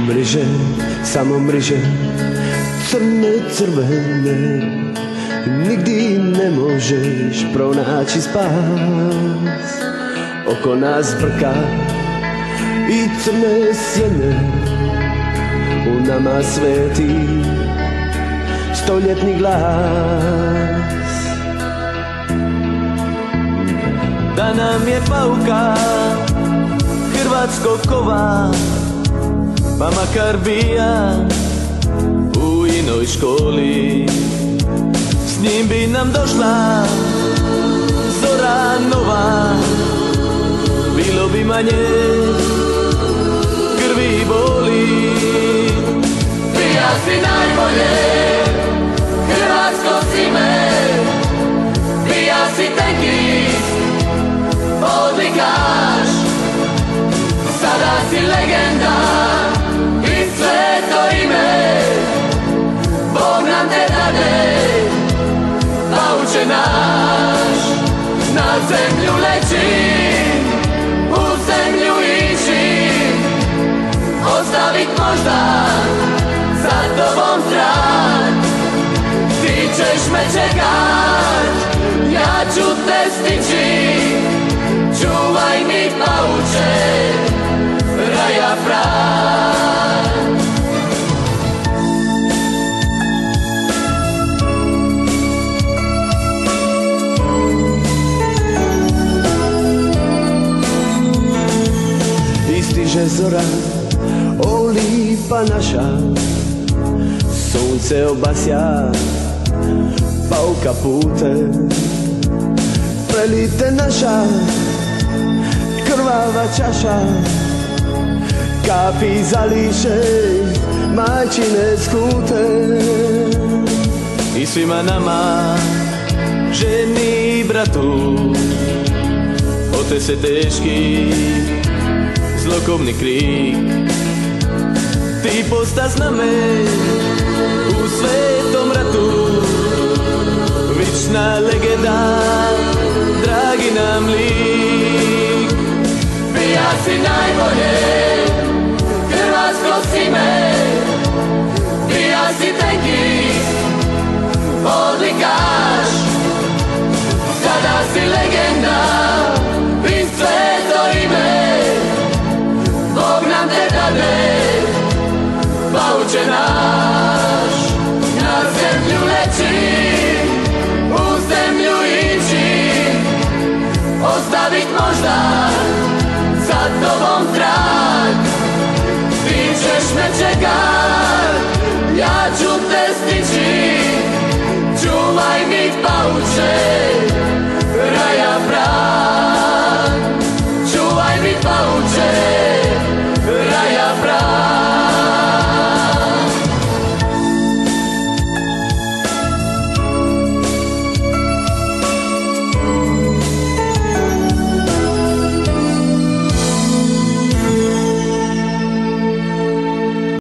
Mryže, samo mryže, crne, crvene, nikdy nemôžeš pronáći spás. Oko nás brká i crné sjene, u nama sveti stoljetni glas. Da nam je pauka hrvatskog kova, pa makar bija u inoj školi, s njim bi nam došla zora nova, bilo bi manje krvi i boli. Bija si najbolje, hrvatsko sime, bija si tenkist, odlikaš, sada si legenda i sveto ime, Bog nam te dade, pauče naš, na zemlju leći, u zemlju ići, ostavit možda za tobom trag. Ti ćeš me čekat, ja ću te stići, čuvaj mi pauče, raja prag. Istiže zora, o lipa naša, sunce obasja, pauka pute, prelite naša krvava čaša, kapi zališe majčine skute. I svima nama, ženi i bratu, otese teški zlokovni krik, ti posta zname u svetom ratu, vična legenda, dragi nam lik. Bija si najbolje, hrvatsko sime, bija si tenkist, odlikaš, sada si legenda i sveto ime, Bog nam te dade, pauče naš.